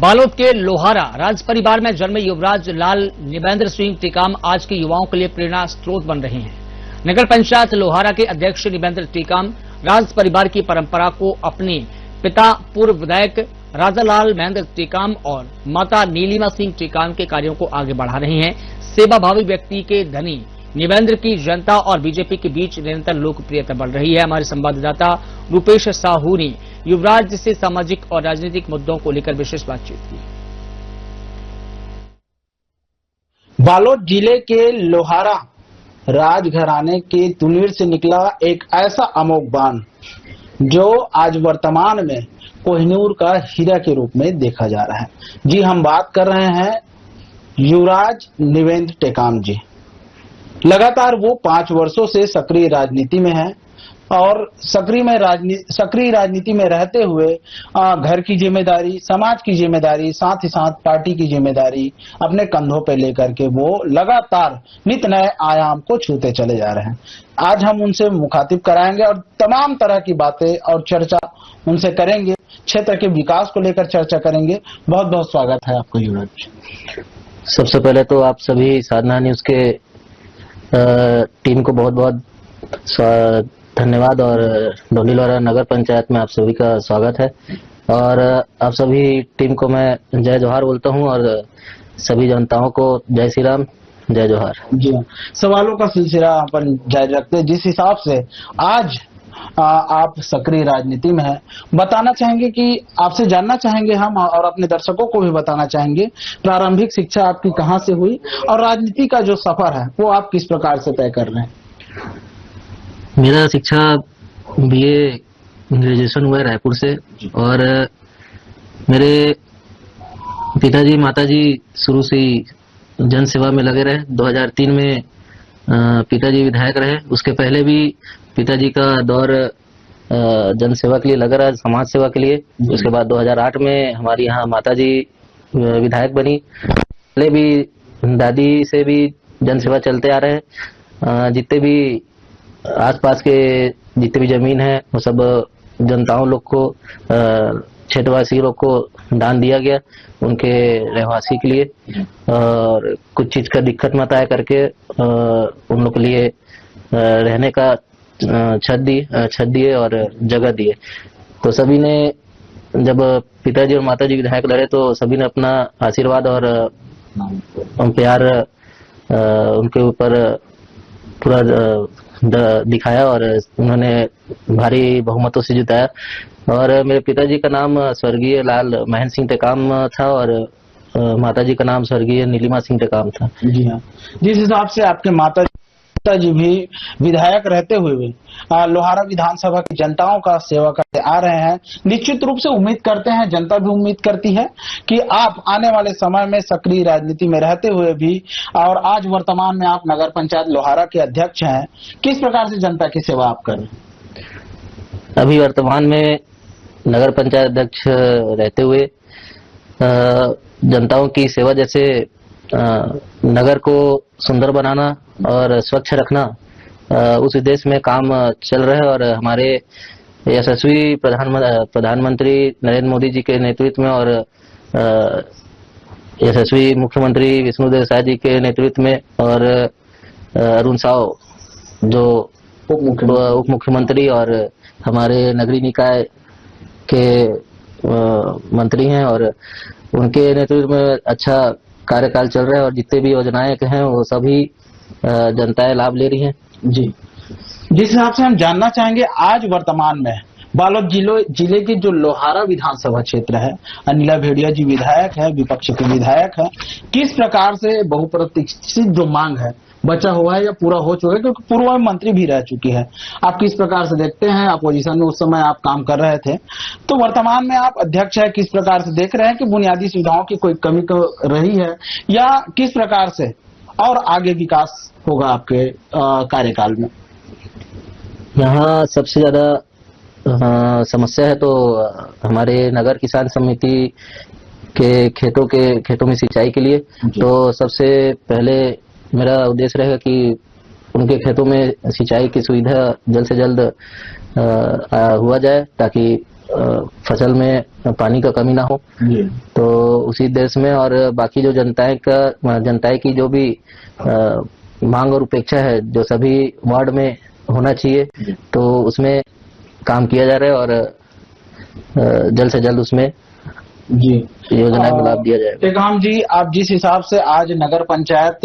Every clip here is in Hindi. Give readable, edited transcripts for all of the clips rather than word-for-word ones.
बालोद के लोहारा राज परिवार में जन्मे युवराज लाल निबेंद्र सिंह टीकाम आज के युवाओं के लिए प्रेरणा स्रोत बन रहे हैं। नगर पंचायत लोहारा के अध्यक्ष निबेंद्र टीकाम राज परिवार की परंपरा को अपने पिता पूर्व विधायक राजालाल महेंद्र टीकाम और माता नीलिमा सिंह टीकाम के कार्यों को आगे बढ़ा रहे हैं। सेवाभावी व्यक्ति के धनी निबेंद्र की जनता और बीजेपी के बीच निरंतर लोकप्रियता बढ़ रही है। हमारे संवाददाता रूपेश साहू ने युवराज से सामाजिक और राजनीतिक मुद्दों को लेकर विशेष बातचीत की। बालोद जिले के लोहारा राजघराने के तुनीर से निकला एक ऐसा अमोघ बांध जो आज वर्तमान में कोहिनूर का हीरा के रूप में देखा जा रहा है। जी, हम बात कर रहे हैं युवराज निबेंद्र टीकाम जी। लगातार वो 5 वर्षों से सक्रिय राजनीति में है और सक्रिय राजनीति में रहते हुए घर की जिम्मेदारी, समाज की जिम्मेदारी, साथ ही साथ पार्टी की जिम्मेदारी अपने कंधों पे लेकर के वो लगातार नित नए आयाम को छूते चले जा रहे हैं। आज हम उनसे मुखातिब कराएंगे और तमाम तरह की बातें और चर्चा उनसे करेंगे, क्षेत्र के विकास को लेकर चर्चा करेंगे। बहुत बहुत स्वागत है आपको युवराज। सबसे पहले तो आप सभी साधना न्यूज के टीम को बहुत बहुत धन्यवाद और डोंडी लोहारा नगर पंचायत में आप सभी का स्वागत है। और आप सभी टीम को मैं जय जोहार बोलता हूं और सभी जनताओं को जय श्री राम, जय जोहार। जी, सवालों का सिलसिला अपन जारी रखते हैं। जिस हिसाब से आज आप सक्रिय राजनीति में हैं, बताना चाहेंगे कि आपसे जानना चाहेंगे हम और अपने दर्शकों को भी बताना चाहेंगे प्रारंभिक शिक्षा आपकी कहाँ से हुई और राजनीति का जो सफर है वो आप किस प्रकार से तय कर रहे हैं? मेरा शिक्षा बीए ग्रेजुएशन हुआ है रायपुर से और मेरे पिताजी माताजी शुरू से ही जन सेवा में लगे रहे। 2003 में पिताजी विधायक रहे। उसके पहले भी पिताजी का दौर जन सेवा के लिए लगा रहा, समाज सेवा के लिए। उसके बाद 2008 में हमारी यहाँ माताजी विधायक बनी। पहले भी दादी से भी जन सेवा चलते आ रहे हैं। जितने भी आसपास के जितने भी जमीन है वो सब जनताओं लोग को, क्षेत्रवासी लोग को दान दिया गया उनके रहवासी के लिए। और कुछ चीज का दिक्कत मत आया करके उन लोग के लिए रहने का छत दिए और जगह दिए। तो सभी ने, जब पिताजी और माताजी विधायक लड़े तो सभी ने अपना आशीर्वाद और प्यार उनके ऊपर पूरा दिखाया और उन्होंने भारी बहुमतों से जिताया। और मेरे पिताजी का नाम स्वर्गीय लाल महेंद्र सिंह टीकाम था और माताजी का नाम स्वर्गीय नीलिमा सिंह टीकाम था। जी हाँ, जिस हिसाब से आपके माताजी भी विधायक रहते हुए लोहारा विधानसभा की जनताओं का सेवा करते आ रहे हैं, निश्चित रूप से उम्मीद करते हैं, जनता भी उम्मीद करती है कि आप आने वाले समय में सक्रिय राजनीति में रहते हुए भी और आज वर्तमान में आप नगर पंचायत लोहारा के अध्यक्ष हैं, किस प्रकार से जनता की सेवा आप कर रहे हैं? अभी वर्तमान में नगर पंचायत अध्यक्ष रहते हुए जनताओं की सेवा, जैसे नगर को सुंदर बनाना और स्वच्छ रखना, उस उद्देश्य में काम चल रहा है। और हमारे यशस्वी प्रधानमंत्री नरेंद्र मोदी जी के नेतृत्व में और यशस्वी मुख्यमंत्री विष्णुदेव साय जी के नेतृत्व में और अरुण साव जो उप मुख्यमंत्री और हमारे नगरीय निकाय के मंत्री हैं और उनके नेतृत्व में अच्छा कार्यकाल चल रहा है और जितने भी योजनाएं हैं वो सभी जनताएं लाभ ले रही हैं। जी, जिस हिसाब से हम जानना चाहेंगे, आज वर्तमान में बालोद जिले के जो लोहारा विधानसभा क्षेत्र है, अनिला भेड़िया जी विधायक है, विपक्ष के विधायक है, किस प्रकार से बहुप्रतीक्षित जो मांग है बचा हुआ है या पूरा हो चुका है, क्योंकि पूर्व मंत्री भी रह चुकी है, आप किस प्रकार से देखते हैं? अपोजिशन में उस समय आप काम कर रहे थे, तो वर्तमान में आप अध्यक्ष है, किस प्रकार से देख रहे हैं कि बुनियादी सुविधाओं की कोई कमी रही है या किस प्रकार से और आगे विकास होगा आपके कार्यकाल में? यहाँ सबसे ज्यादा समस्या है तो हमारे नगर किसान समिति के खेतों में सिंचाई के लिए। तो सबसे पहले मेरा उद्देश्य रहेगा कि उनके खेतों में सिंचाई की सुविधा जल्द से जल्द हुआ जाए ताकि फसल में पानी का कमी ना हो, तो उसी देश में और बाकी जो जनता की जो भी मांग और उपेक्षा है जो सभी वार्ड में होना चाहिए, तो उसमें काम किया जा रहा है और जल्द से जल्द उसमें जी योजनाएं में लाभ दिया जाएगा। टेकाम जी, आप जिस हिसाब से आज नगर पंचायत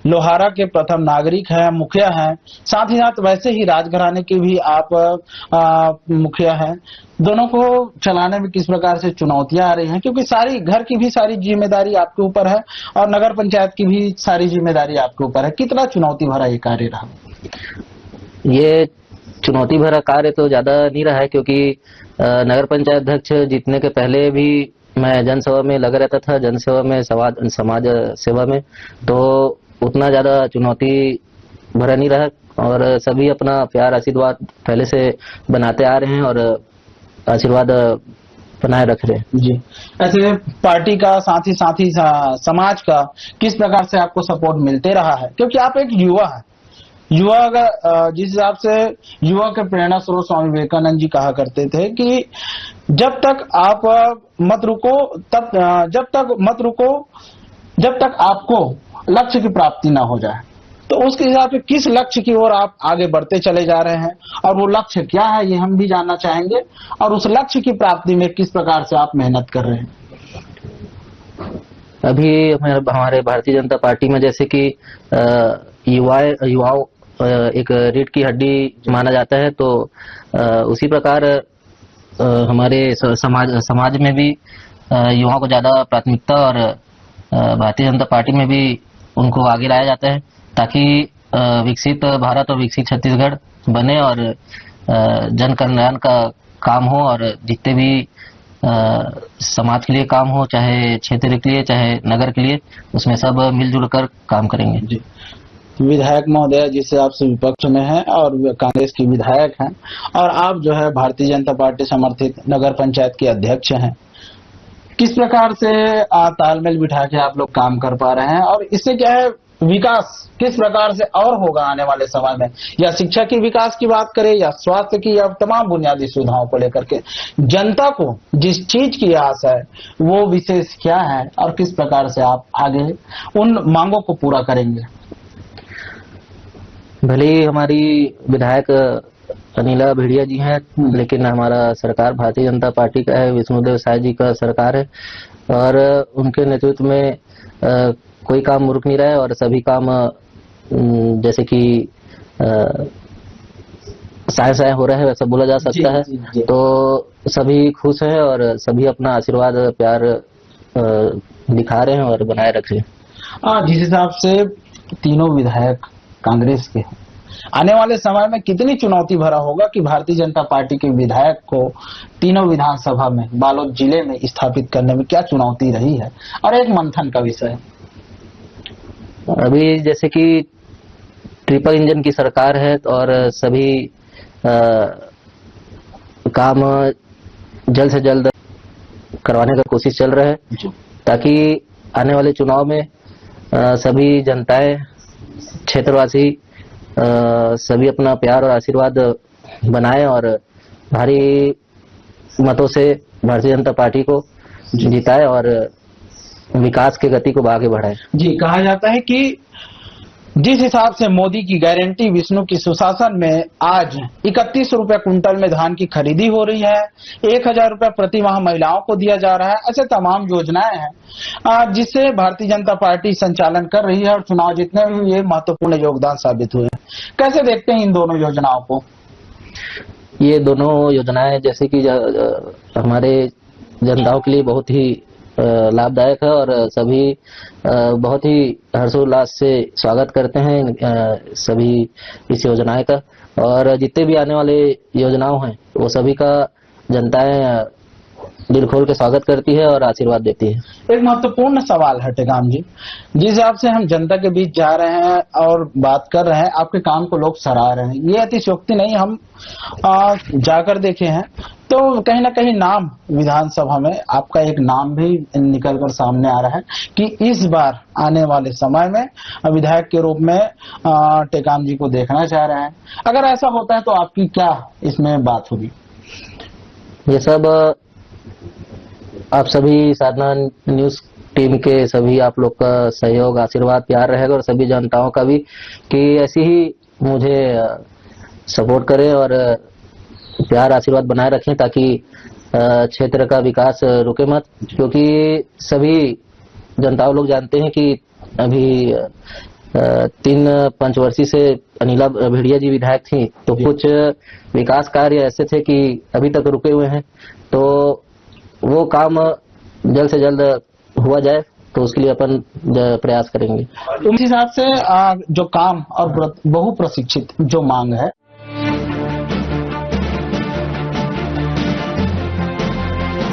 लोहारा के प्रथम नागरिक हैं, मुखिया हैं, साथ ही साथ वैसे ही राजघराने के भी आप मुखिया हैं, दोनों को चलाने में किस प्रकार से चुनौतियां आ रही हैं? क्योंकि सारी घर की भी सारी जिम्मेदारी आपके ऊपर है और नगर पंचायत की भी सारी जिम्मेदारी आपके ऊपर है। कितना चुनौती भरा ये कार्य रहा? ये चुनौती भरा कार्य तो ज्यादा नहीं रहा है, क्योंकि नगर पंचायत अध्यक्ष जीतने के पहले भी मैं जनसेवा में लगा रहता था, जनसेवा में समाज सेवा में, तो उतना ज्यादा चुनौती भरा नहीं रहा और सभी अपना प्यार आशीर्वाद पहले से बनाते आ रहे हैं और आशीर्वाद बनाए रख रहे हैं। जी, ऐसे पार्टी का साथ ही समाज का किस प्रकार से आपको सपोर्ट मिलते रहा है? क्योंकि आप एक युवा है, युवा का जिस हिसाब से युवा के प्रेरणा स्रोत स्वामी विवेकानंद जी कहा करते थे कि जब तक आप मत रुको जब तक आपको लक्ष्य की प्राप्ति ना हो जाए। तो उसके हिसाब से किस लक्ष्य की ओर आप आगे बढ़ते चले जा रहे हैं और वो लक्ष्य क्या है ये हम भी जानना चाहेंगे, और उस लक्ष्य की प्राप्ति में किस प्रकार से आप मेहनत कर रहे हैं? अभी हमारे भारतीय जनता पार्टी में जैसे कि युवाओं एक रीढ़ की हड्डी माना जाता है, तो उसी प्रकार हमारे समाज में भी युवाओं को ज्यादा प्राथमिकता और भारतीय जनता पार्टी में भी उनको आगे लाया जाता है, ताकि विकसित भारत और विकसित छत्तीसगढ़ बने और जन कल्याण का काम हो और जितने भी समाज के लिए काम हो, चाहे क्षेत्र के लिए चाहे नगर के लिए, उसमें सब मिलजुल कर काम करेंगे। जी, विधायक महोदय जिस हिसाब से विपक्ष में है और कांग्रेस की विधायक हैं और आप जो है भारतीय जनता पार्टी समर्थित नगर पंचायत के अध्यक्ष हैं, किस प्रकार से तालमेल बिठा के आप लोग काम कर पा रहे हैं और इससे क्या है विकास किस प्रकार से और होगा आने वाले समय में? या शिक्षा की विकास की बात करें या स्वास्थ्य की या तमाम बुनियादी सुविधाओं को लेकर के जनता को जिस चीज की आस है वो विशेष क्या है और किस प्रकार से आप आगे उन मांगों को पूरा करेंगे? भले ही हमारी विधायक अनिला भेड़िया जी हैं, लेकिन हमारा सरकार भारतीय जनता पार्टी का है, विष्णुदेव साय जी का सरकार है और उनके नेतृत्व में कोई काम रुक नहीं रहा है और सभी काम जैसे कि साय हो रहा है वैसा बोला जा सकता है। तो सभी खुश हैं और सभी अपना आशीर्वाद प्यार दिखा रहे हैं और बनाए रख रहे हैं। जिस हिसाब से तीनों विधायक कांग्रेस के हैं, आने वाले समय में कितनी चुनौती भरा होगा कि भारतीय जनता पार्टी के विधायक को तीनों विधानसभा में बालोद जिले में स्थापित करने में क्या चुनौती रही है और एक मंथन का विषय है? अभी जैसे कि ट्रिपल इंजन की सरकार है और सभी काम जल्द से जल्द करवाने का कोशिश चल रहा है, ताकि आने वाले चुनाव में सभी जनताएं क्षेत्रवासी सभी अपना प्यार और आशीर्वाद बनाए और भारी मतों से भारतीय जनता पार्टी को जिताए और विकास की गति को आगे बढ़ाए। जी, कहा जाता है कि जिस हिसाब से मोदी की गारंटी विष्णु की सुशासन में आज 31 रुपए कुंटल में धान की खरीदी हो रही है, 1000 रुपए प्रति माह महिलाओं को दिया जा रहा है, ऐसे तमाम योजनाएं हैं जिससे भारतीय जनता पार्टी संचालन कर रही है और चुनाव जीतने में ये महत्वपूर्ण योगदान साबित हुए। कैसे देखते हैं इन दोनों योजनाओं को? ये दोनों योजनाएं जैसे कि हमारे जनताओं के लिए बहुत ही लाभदायक है और सभी बहुत ही हर्षोल्लास से स्वागत करते हैं सभी इस योजनाएं का, और जितने भी आने वाले योजनाओं हैं वो सभी का जनताएं दिल खोल के स्वागत करती है और आशीर्वाद देती है। एक महत्वपूर्ण सवाल है टेकाम जी, जिस हिसाब से हम जनता के बीच जा रहे हैं और बात कर रहे हैं, आपके काम को लोग सराह रहे हैं, ये अतिशयोक्ति नहीं, हम जाकर देखे हैं तो कहीं ना कहीं नाम विधानसभा में आपका एक नाम भी निकल कर सामने आ रहा है कि इस बार आने वाले समय में विधायक के रूप में टेकाम जी को देखना चाह रहे हैं। अगर ऐसा होता है तो आपकी क्या इसमें बात होगी? ये सब आप सभी साधना न्यूज टीम के सभी आप लोग का सहयोग, आशीर्वाद, प्यार रहेगा और सभी जनताओं का भी कि ऐसी ही मुझे सपोर्ट करें और प्यार आशीर्वाद बनाए रखें ताकि क्षेत्र का विकास रुके मत, क्योंकि सभी जनता लोग जानते हैं कि अभी 3 पंचवर्षीय से अनिला भेड़िया जी विधायक थी, तो कुछ विकास कार्य ऐसे थे कि अभी तक रुके हुए हैं, तो वो काम जल्द से जल्द हुआ जाए, तो उसके लिए अपन प्रयास करेंगे। उस हिसाब से जो काम और बहु प्रशिक्षित जो मांग है